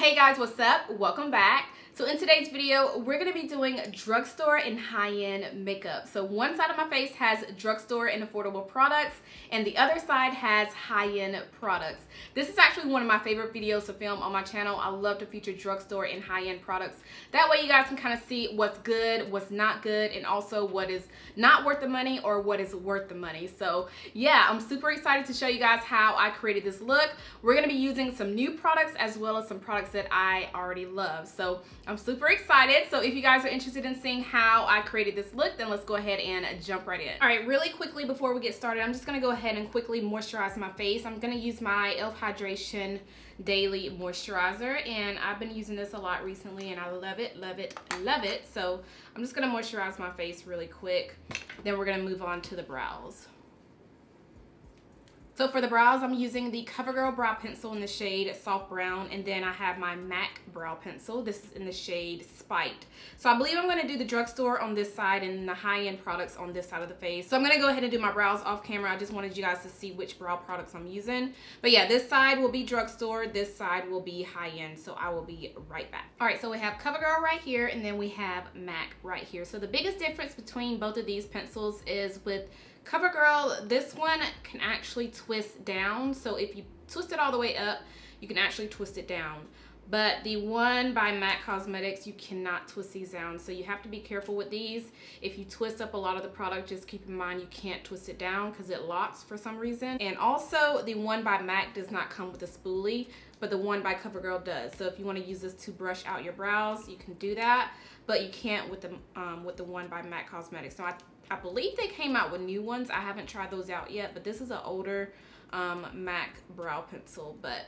Hey guys, what's up? Welcome back. So in today's video, we're going to be doing drugstore and high-end makeup. So one side of my face has drugstore and affordable products, and the other side has high-end products. This is actually one of my favorite videos to film on my channel. I love to feature drugstore and high-end products. That way you guys can kind of see what's good, what's not good, and also what is not worth the money or what is worth the money. So yeah, I'm super excited to show you guys how I created this look. We're going to be using some new products as well as some products that I already love. So I'm super excited. So if you guys are interested in seeing how I created this look, then let's go ahead and jump right in. All right, really quickly before we get started, I'm just gonna go ahead and quickly moisturize my face. I'm gonna use my e.l.f. Hydration Daily Moisturizer, and I've been using this a lot recently and I love it, love it, love it. So I'm just gonna moisturize my face really quick. Then we're gonna move on to the brows. So for the brows, I'm using the Covergirl brow pencil in the shade Soft Brown, and then I have my MAC brow pencil. This is in the shade Spiked. So I believe I'm going to do the drugstore on this side and the high-end products on this side of the face. So I'm going to go ahead and do my brows off camera. I just wanted you guys to see which brow products I'm using. But yeah, this side will be drugstore, this side will be high-end. So I will be right back. All right, so we have Covergirl right here, and then we have MAC right here. So the biggest difference between both of these pencils is with Covergirl, this one can actually twist down. So if you twist it all the way up, you can actually twist it down. But the one by MAC Cosmetics, you cannot twist these down. So you have to be careful with these. If you twist up a lot of the product, just keep in mind you can't twist it down because it locks for some reason. And also the one by MAC does not come with a spoolie, but the one by Covergirl does. So if you want to use this to brush out your brows, you can do that, but you can't with the one by MAC Cosmetics. So I believe they came out with new ones. I haven't tried those out yet, but this is an older MAC brow pencil, but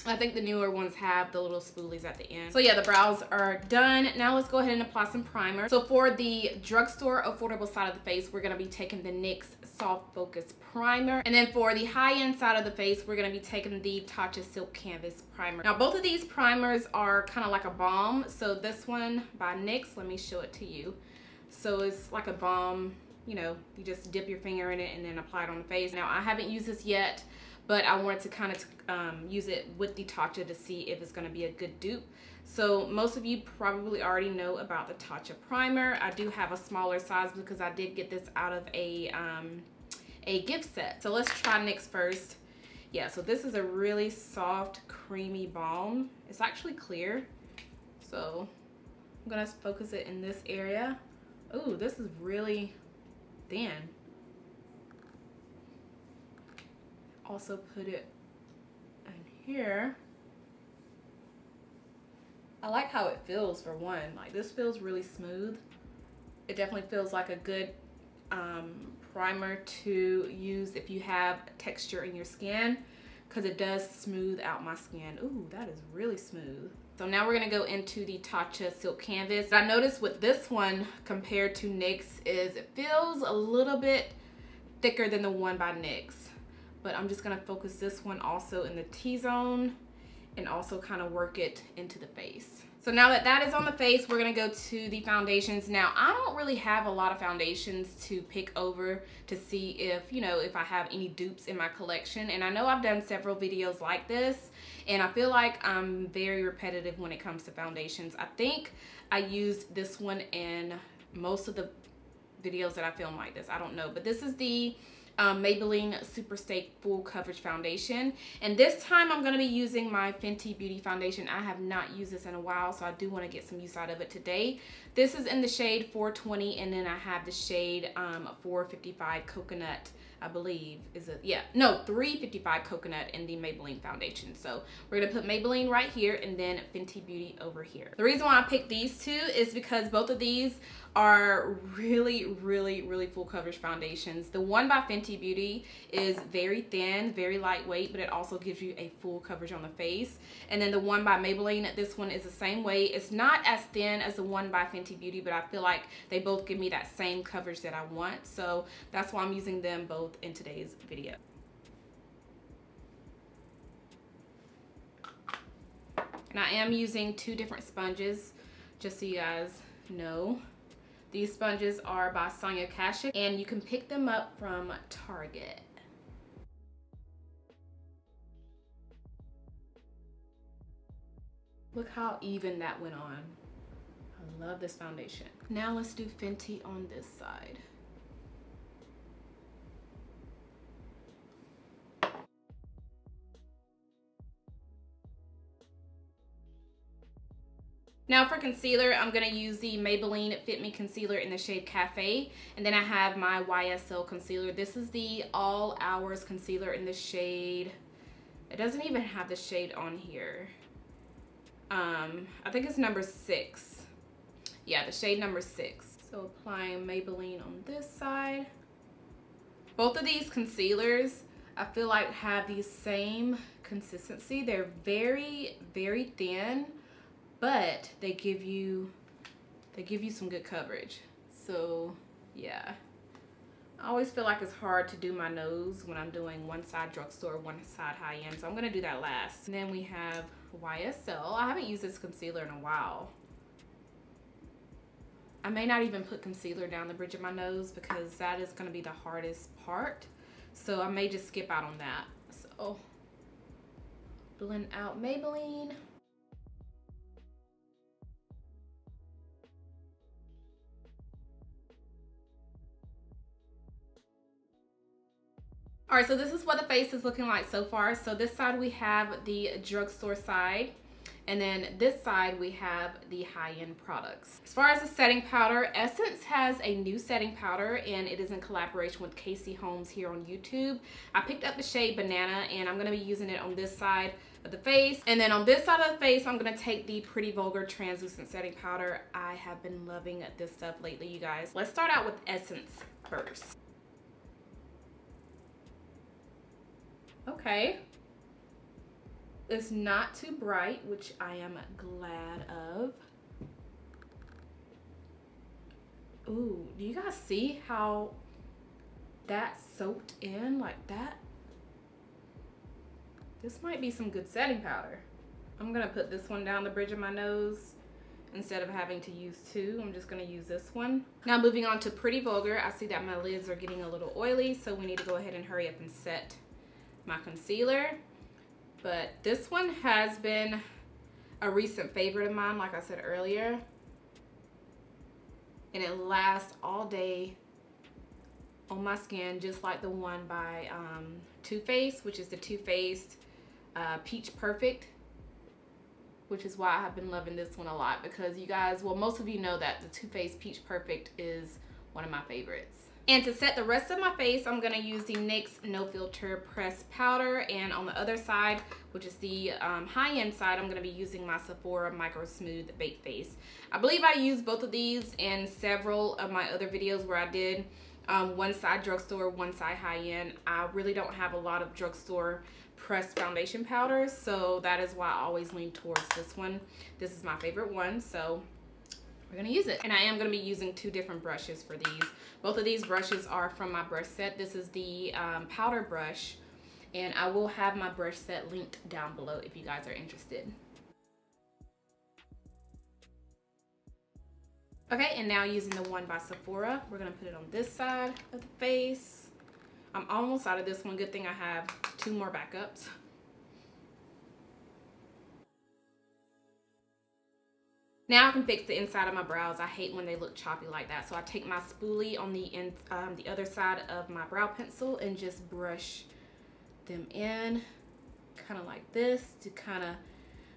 I think the newer ones have the little spoolies at the end. So yeah, the brows are done. Now let's go ahead and apply some primer. So for the drugstore affordable side of the face, we're gonna be taking the NYX Soft Focus Primer. And then for the high-end side of the face, we're gonna be taking the Tatcha Silk Canvas Primer. Now both of these primers are kind of like a balm. So this one by NYX, let me show it to you. So it's like a balm, you know, you just dip your finger in it and then apply it on the face. Now I haven't used this yet, but I wanted to kind of use it with the Tatcha to see if it's going to be a good dupe. So most of you probably already know about the Tatcha primer. I do have a smaller size because I did get this out of a gift set. So let's try NYX first. Yeah, so this is a really soft, creamy balm. It's actually clear. So I'm going to focus it in this area. Ooh, this is really thin. Also put it in here. I like how it feels for one. Like this feels really smooth. It definitely feels like a good primer to use if you have texture in your skin, because it does smooth out my skin. Ooh, that is really smooth. So now we're gonna go into the Tatcha Silk Canvas. I noticed with this one compared to NYX is it feels a little bit thicker than the one by NYX. But I'm just gonna focus this one also in the T-zone and also kind of work it into the face. So now that that is on the face, we're gonna go to the foundations. Now, I don't really have a lot of foundations to pick over to see if, you know, if I have any dupes in my collection. And I know I've done several videos like this, and I feel like I'm very repetitive when it comes to foundations. I think I used this one in most of the videos that I film like this. I don't know, but this is the Maybelline Superstay Full Coverage Foundation, and this time I'm going to be using my Fenty Beauty Foundation. I have not used this in a while, so I do want to get some use out of it today. This is in the shade 420, and then I have the shade 455 Coconut, I believe. Is it? Yeah, no, 355 Coconut in the Maybelline foundation. So we're going to put Maybelline right here and then Fenty Beauty over here. The reason why I picked these two is because both of these are really, really, really full coverage foundations. The one by Fenty Beauty is very thin, very lightweight, but it also gives you a full coverage on the face. And then the one by Maybelline, this one is the same way. It's not as thin as the one by Fenty Beauty, but I feel like they both give me that same coverage that I want. So that's why I'm using them both in today's video. And I am using two different sponges, just so you guys know. These sponges are by Sonia Kashuk, and you can pick them up from Target. Look how even that went on. I love this foundation. Now let's do Fenty on this side. Now for concealer, I'm going to use the Maybelline Fit Me Concealer in the shade Cafe. And then I have my YSL concealer. This is the All Hours concealer in the shade, it doesn't even have the shade on here. I think it's number 6. Yeah, the shade number 6. So applying Maybelline on this side. Both of these concealers, I feel like have the same consistency. They're very, very thin, but they give you some good coverage. So yeah, I always feel like it's hard to do my nose when I'm doing one side drugstore, one side high-end, so I'm gonna do that last. And then we have YSL. I haven't used this concealer in a while. I may not even put concealer down the bridge of my nose because that is gonna be the hardest part, so I may just skip out on that. So blend out Maybelline. All right, so this is what the face is looking like so far. So this side we have the drugstore side, and then this side we have the high-end products. As far as the setting powder, Essence has a new setting powder, and it is in collaboration with Casey Holmes here on YouTube. I picked up the shade Banana, and I'm gonna be using it on this side of the face. And then on this side of the face, I'm gonna take the Pretty Vulgar translucent setting powder. I have been loving this stuff lately, you guys. Let's start out with Essence first. Okay, it's not too bright, which I am glad of. Ooh, do you guys see how that soaked in like that? This might be some good setting powder. I'm gonna put this one down the bridge of my nose instead of having to use two. I'm just gonna use this one. Now moving on to Pretty Vulgar, I see that my lids are getting a little oily, so we need to go ahead and hurry up and set my concealer. But this one has been a recent favorite of mine, like I said earlier, and it lasts all day on my skin, just like the one by Too Faced, which is the Too Faced Peach Perfect, which is why I have been loving this one a lot, because you guys, well, most of you know that the Too Faced Peach Perfect is one of my favorites. And to set the rest of my face, I'm gonna use the NYX No Filter Pressed Powder, and on the other side, which is the high-end side, I'm gonna be using my Sephora Micro Smooth Baked Face. I believe I used both of these in several of my other videos where I did one side drugstore, one side high-end. I really don't have a lot of drugstore pressed foundation powders, so that is why I always lean towards this one. This is my favorite one, so we're gonna use it. And I am gonna be using 2 different brushes for these. Both of these brushes are from my brush set. This is the powder brush, and I will have my brush set linked down below if you guys are interested. Okay, and now using the one by Sephora, we're gonna put it on this side of the face. I'm almost out of this one. Good thing I have 2 more backups. Now I can fix the inside of my brows. I hate when they look choppy like that. So I take my spoolie on the other side of my brow pencil and just brush them in, kind of like this, to kind of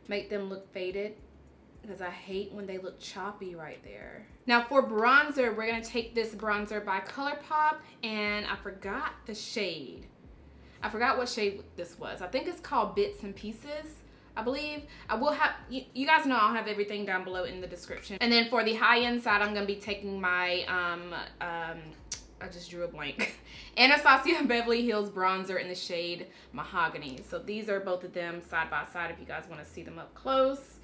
make them look faded, because I hate when they look choppy right there. Now for bronzer, we're gonna take this bronzer by Colourpop, and I forgot the shade. I forgot what shade this was. I think it's called Bits and Pieces, I believe. I will have, you guys know I'll have everything down below in the description. And then for the high-end side, I'm gonna be taking my, I just drew a blank, Anastasia Beverly Hills bronzer in the shade Mahogany. So these are both of them side by side if you guys wanna see them up close.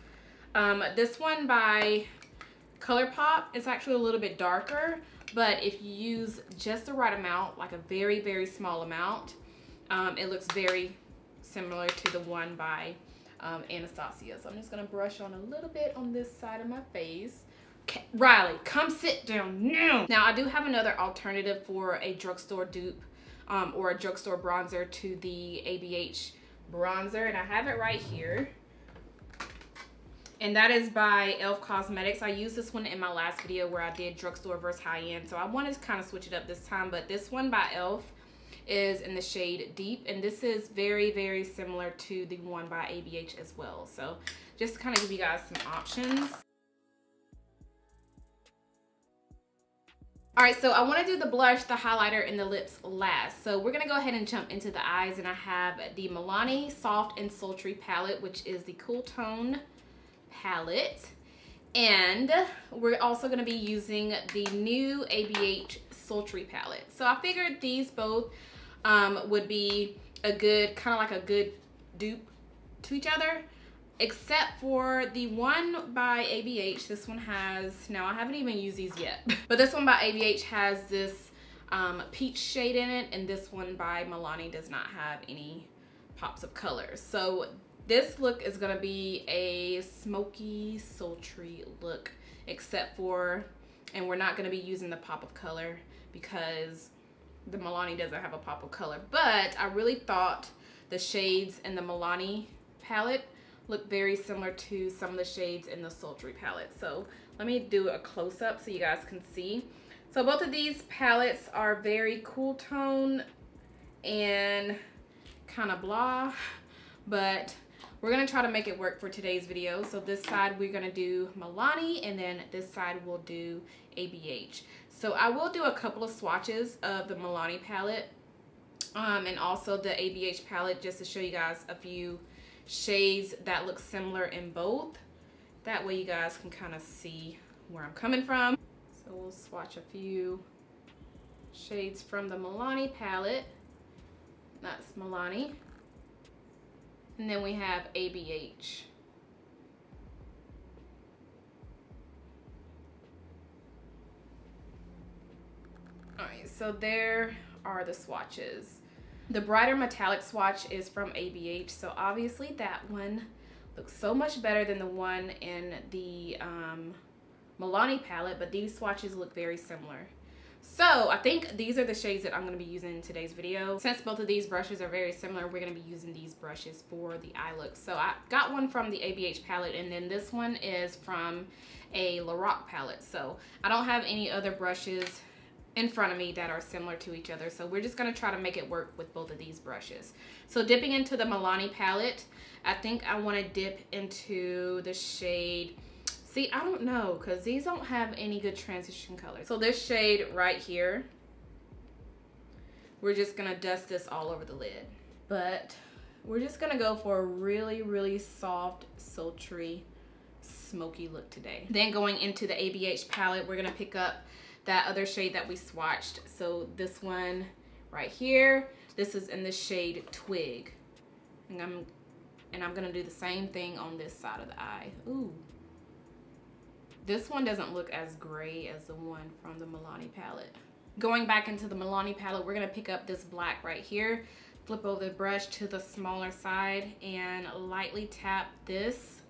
This one by Colourpop is actually a little bit darker, but if you use just the right amount, like a very, very small amount, it looks very similar to the one by Anastasia. So I'm just gonna brush on a little bit on this side of my face. Riley, come sit down now. Now I do have another alternative for a drugstore dupe or a drugstore bronzer to the ABH bronzer, and I have it right here. and that is by e.l.f. Cosmetics. I used this one in my last video where I did drugstore versus high-end, so I wanted to kind of switch it up this time. But this one by e.l.f. is in the shade Deep, and this is very, very similar to the one by ABH as well. So just to kind of give you guys some options. All right, so I want to do the blush, the highlighter, and the lips last. So we're going to go ahead and jump into the eyes, and I have the Milani Soft and Sultry palette, which is the Cool Tone palette. And we're also going to be using the new ABH Sultry palette. So I figured these both would be a good, kind of like a good dupe to each other. Except for the one by ABH, this one has, now I haven't even used these yet, but this one by ABH has this peach shade in it, and this one by Milani does not have any pops of color. So this look is gonna be a smoky, sultry look, except for, and we're not gonna be using the pop of color because the Milani doesn't have a pop of color, but I really thought the shades in the Milani palette look very similar to some of the shades in the Sultry palette. So let me do a close-up so you guys can see. So both of these palettes are very cool tone and kind of blah, but we're gonna try to make it work for today's video. So this side we're gonna do Milani, and then this side we'll do ABH. So I will do a couple of swatches of the Milani palette and also the ABH palette, just to show you guys a few shades that look similar in both. That way you guys can kind of see where I'm coming from. So we'll swatch a few shades from the Milani palette. That's Milani. And then we have ABH. Alright, so there are the swatches. The brighter metallic swatch is from ABH, so obviously that one looks so much better than the one in the Milani palette, but these swatches look very similar. So I think these are the shades that I'm going to be using in today's video. Since both of these brushes are very similar, we're going to be using these brushes for the eye look. So I got one from the ABH palette, and then this one is from a Lorac palette. So I don't have any other brushes in front of me that are similar to each other, so we're just going to try to make it work with both of these brushes. So dipping into the Milani palette, I think I want to dip into the shade, see, I don't know, because these don't have any good transition colors. So this shade right here, we're just going to dust this all over the lid, but we're just going to go for a really, really soft, sultry, smoky look today. Then going into the ABH palette, we're going to pick up that other shade that we swatched. So this one right here, this is in the shade Twig. And I'm gonna do the same thing on this side of the eye. Ooh. This one doesn't look as gray as the one from the Milani palette. Going back into the Milani palette, we're gonna pick up this black right here, flip over the brush to the smaller side, and lightly tap this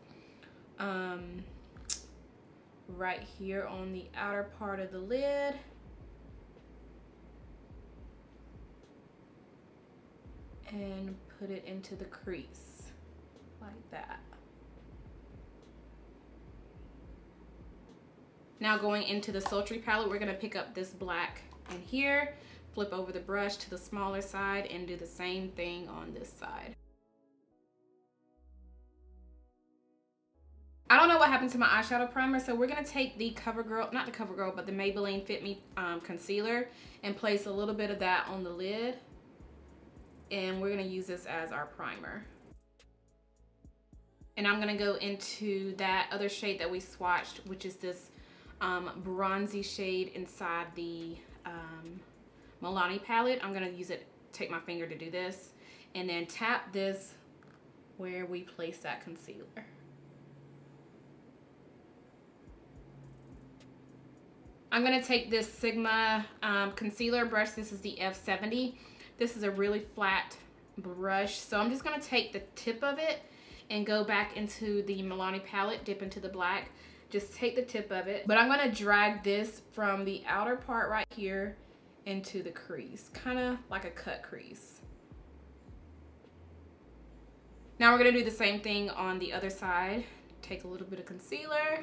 right here on the outer part of the lid. And put it into the crease like that. Now going into the Sultry palette, we're gonna pick up this black in here, flip over the brush to the smaller side, and do the same thing on this side. I don't know what happened to my eyeshadow primer, so we're gonna take the Covergirl, not the Covergirl, but the Maybelline Fit Me concealer, and place a little bit of that on the lid, and we're gonna use this as our primer. And I'm gonna go into that other shade that we swatched, which is this bronzy shade inside the Milani palette. I'm gonna use it, take my finger to do this, and then tap this where we place that concealer. I'm gonna take this Sigma concealer brush. This is the F70. This is a really flat brush, so I'm just gonna take the tip of it and go back into the Milani palette, dip into the black. Just take the tip of it, but I'm gonna drag this from the outer part right here into the crease, kind of like a cut crease. Now we're gonna do the same thing on the other side. take a little bit of concealer,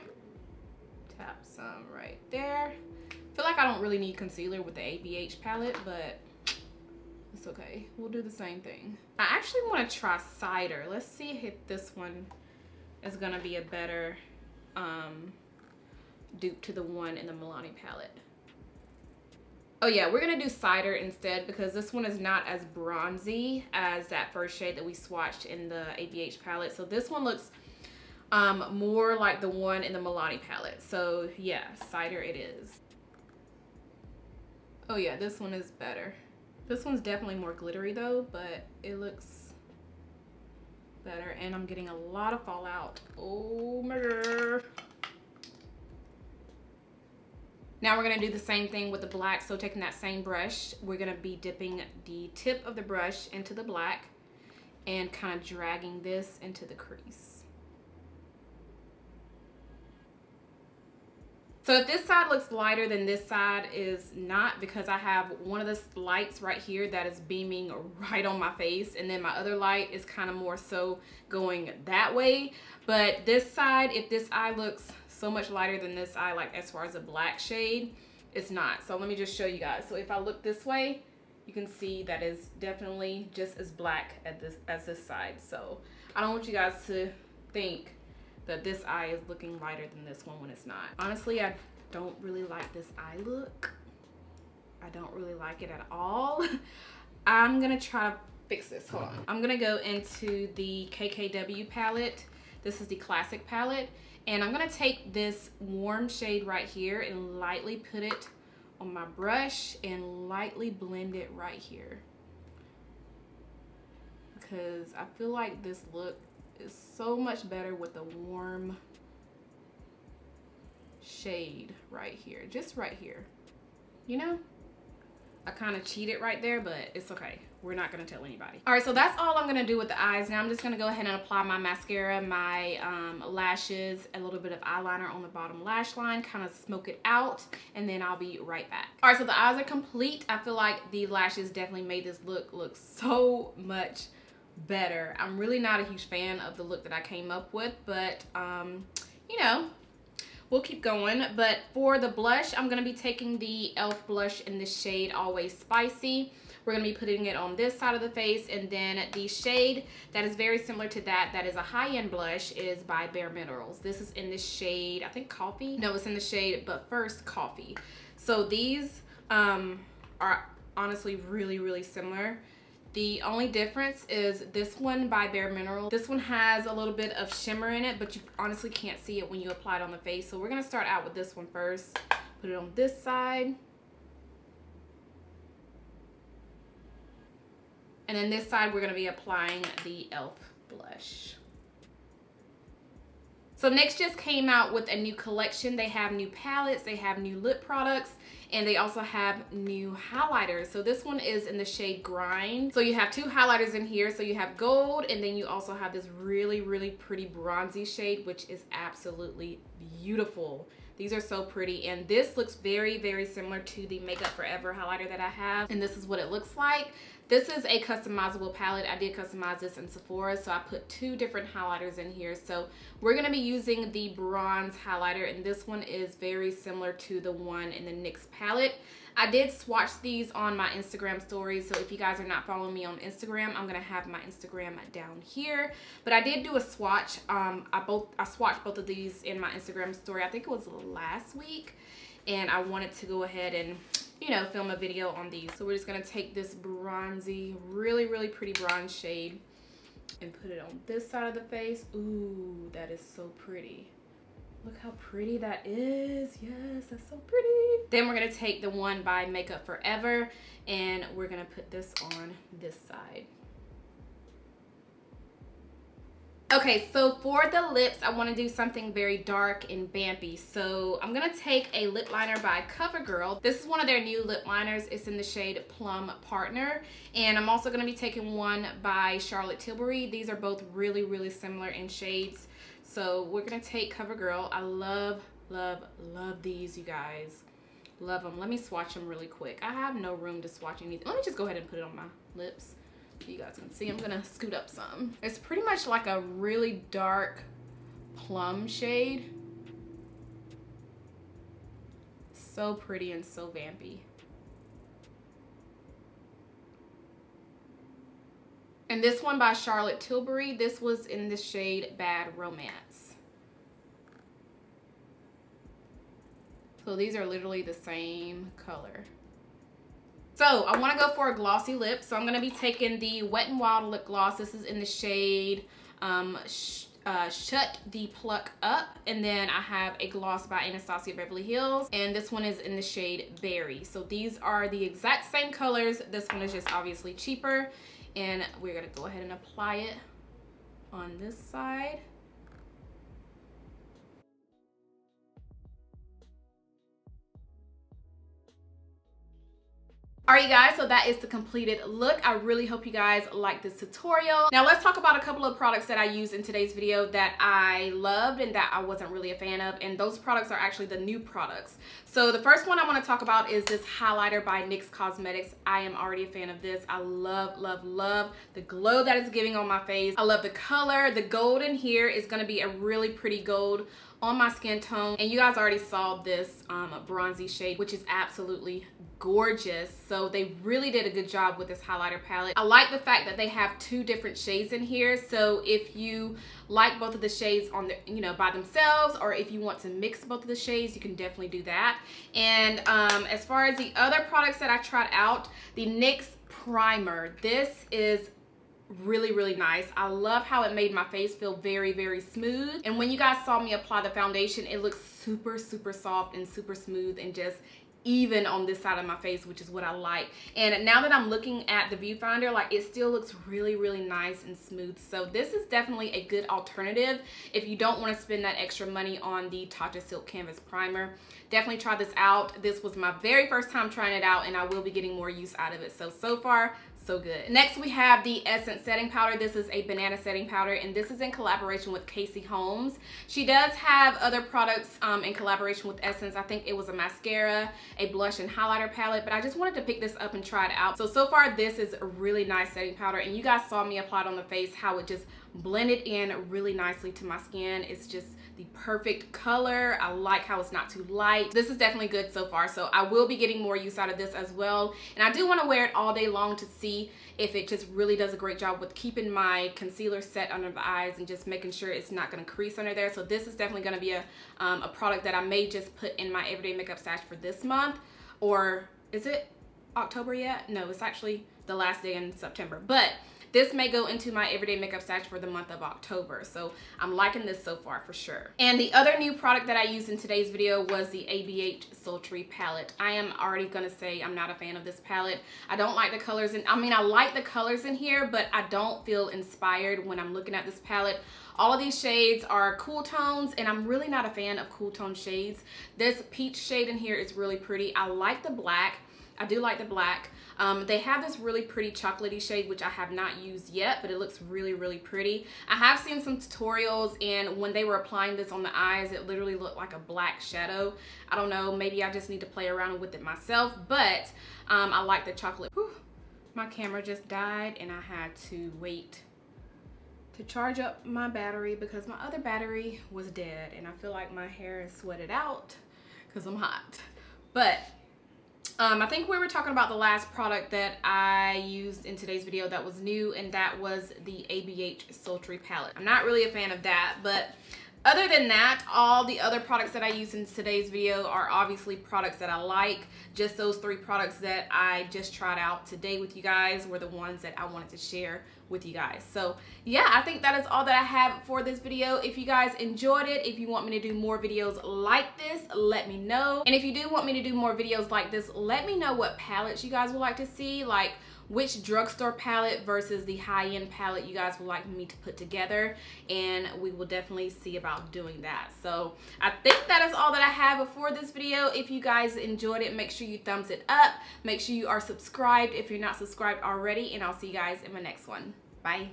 tap some right there. I feel like I don't really need concealer with the ABH palette, but it's okay. We'll do the same thing. I actually want to try Cider. Let's see if this one is gonna be a better dupe to the one in the Milani palette. Oh yeah, we're gonna do Cider instead because this one is not as bronzy as that first shade that we swatched in the ABH palette. So this one looks more like the one in the Milani palette. So yeah, Cider it is. Oh yeah, this one is better. This one's definitely more glittery though, but it looks better. And I'm getting a lot of fallout. Oh my God. Now we're gonna do the same thing with the black. So taking that same brush, we're gonna be dipping the tip of the brush into the black and kind of dragging this into the crease. So if this side looks lighter than this side is not, because I have one of the lights right here that is beaming right on my face, and then my other light is kind of more so going that way. But this side, if this eye looks so much lighter than this eye, like as far as a black shade, it's not. So let me just show you guys. So if I look this way, you can see that is definitely just as black as this side. So I don't want you guys to think that this eye is looking lighter than this one when it's not. Honestly, I don't really like this eye look. I don't really like it at all. I'm gonna try to fix this. Hold on. I'm gonna go into the KKW palette. This is the classic palette. And I'm gonna take this warm shade right here and lightly put it on my brush and lightly blend it right here. Because I feel like this look is so much better with the warm shade right here. Just right here. You know? I kind of cheated right there, but it's okay. We're not gonna tell anybody. All right, so that's all I'm gonna do with the eyes. Now I'm just gonna go ahead and apply my mascara, my lashes, a little bit of eyeliner on the bottom lash line, kind of smoke it out, and then I'll be right back. All right, so the eyes are complete. I feel like the lashes definitely made this look so much better. I'm really not a huge fan of the look that I came up with, but you know, we'll keep going. But for the blush, I'm gonna be taking the e.l.f. blush in the shade Always Spicy. We're gonna be putting it on this side of the face, and then the shade that is very similar to that is a high-end blush, is by Bare Minerals. This is in the shade, I think Coffee? No, it's in the shade But First Coffee. So these are honestly really similar. The only difference is this one by Bare Minerals. This one has a little bit of shimmer in it, but you honestly can't see it when you apply it on the face. So we're gonna start out with this one first. Put it on this side. And then this side, we're gonna be applying the e.l.f. blush. So NYX just came out with a new collection. They have new palettes, they have new lip products, and they also have new highlighters. So this one is in the shade Grind. So you have two highlighters in here. So you have gold, and then you also have this really pretty bronzy shade, which is absolutely beautiful. These are so pretty, and this looks very similar to the Makeup Forever highlighter that I have, and this is what it looks like. This is a customizable palette. I did customize this in Sephora, so I put two different highlighters in here. So we're gonna be using the bronze highlighter, and this one is very similar to the one in the NYX palette. I did swatch these on my Instagram stories, so if you guys are not following me on Instagram, I'm gonna have my Instagram down here. But I did do a swatch. I swatched both of these in my Instagram story. I think it was last week, and I wanted to go ahead and, you know, film a video on these. So we're just gonna take this bronzy, really pretty bronze shade and put it on this side of the face. Ooh, that is so pretty. Look how pretty that is. Yes, that's so pretty. Then we're gonna take the one by Makeup Forever, and we're gonna put this on this side. Okay, so for the lips, I want to do something very dark and vampy. So I'm going to take a lip liner by Covergirl. This is one of their new lip liners. It's in the shade Plum Partner. And I'm also going to be taking one by Charlotte Tilbury. These are both really similar in shades. So we're going to take Covergirl. I love these, you guys. Love them. Let me swatch them really quick. I have no room to swatch anything. Let me just go ahead and put it on my lips. You guys can see. I'm gonna scoot up some. It's pretty much like a really dark Plum shade. So pretty and so vampy. And this one by Charlotte Tilbury, this was in the shade Bad Romance. So these are literally the same color. So I want to go for a glossy lip. So I'm going to be taking the Wet n Wild lip gloss. This is in the shade Shut the Pluck Up. And then I have a gloss by Anastasia Beverly Hills. And this one is in the shade Berry. So these are the exact same colors. This one is just obviously cheaper. And we're going to go ahead and apply it on this side. Alright guys, so that is the completed look. I really hope you guys like this tutorial. Now let's talk about a couple of products that I used in today's video that I loved and that I wasn't really a fan of, and those products are actually the new products. So the first one I want to talk about is this highlighter by NYX Cosmetics. I am already a fan of this. I love, love, love the glow that it's giving on my face. I love the color. The gold in here is going to be a really pretty gold on my skin tone, and you guys already saw this bronzy shade, which is absolutely gorgeous. So they really did a good job with this highlighter palette. I like the fact that they have two different shades in here, so if you like both of the shades on the, you know, by themselves, or if you want to mix both of the shades, you can definitely do that. And as far as the other products that I tried out, the NYX Primer, this is really, really nice. I love how it made my face feel very, very smooth. And when you guys saw me apply the foundation, it looks super, super soft and super smooth and just even on this side of my face, which is what I like. And now that I'm looking at the viewfinder, like, it still looks really, really nice and smooth. So this is definitely a good alternative if you don't want to spend that extra money on the Tatcha Silk Canvas Primer. Definitely try this out. This was my very first time trying it out, and I will be getting more use out of it. So far, so good. Next, we have the Essence setting powder. This is a banana setting powder, and this is in collaboration with Casey Holmes. She does have other products in collaboration with Essence. I think it was a mascara, a blush and highlighter palette, but I just wanted to pick this up and try it out. So far, this is a really nice setting powder, and you guys saw me apply it on the face, how it just blended in really nicely to my skin. It's just the perfect color. I like how it's not too light. This is definitely good so far, so I will be getting more use out of this as well. And I do want to wear it all day long to see if it just really does a great job with keeping my concealer set under the eyes and just making sure it's not going to crease under there. So this is definitely going to be a product that I may just put in my everyday makeup stash for this month. Or is it October yet? No, it's actually the last day in September. But this may go into my everyday makeup stash for the month of October. So I'm liking this so far for sure. And the other new product that I used in today's video was the ABH Sultry palette. I am already gonna say I'm not a fan of this palette. I don't like the colors I mean, I like the colors in here, but I don't feel inspired when I'm looking at this palette. All of these shades are cool tones, and I'm really not a fan of cool tone shades. This peach shade in here is really pretty. I like the black. I do like the black. They have this really pretty chocolatey shade, which I have not used yet, but it looks really, really pretty. I have seen some tutorials, and when they were applying this on the eyes, it literally looked like a black shadow. I don't know, maybe I just need to play around with it myself, but I like the chocolate. Whew. My camera just died, and I had to wait to charge up my battery because my other battery was dead, and I feel like my hair is sweated out because I'm hot. But I think we were talking about the last product that I used in today's video that was new, and that was the ABH Sultry palette. I'm not really a fan of that, but other than that, all the other products that I used in today's video are obviously products that I like. Just those three products that I just tried out today with you guys were the ones that I wanted to share with you guys. So yeah, I think that is all that I have for this video. If you guys enjoyed it, if you want me to do more videos like this, let me know. And if you do want me to do more videos like this, let me know what palettes you guys would like to see, like which drugstore palette versus the high-end palette you guys would like me to put together, and we will definitely see about doing that. So I think that is all that I have for this video. If you guys enjoyed it, make sure you thumbs it up. Make sure you are subscribed if you're not subscribed already, and I'll see you guys in my next one. Bye.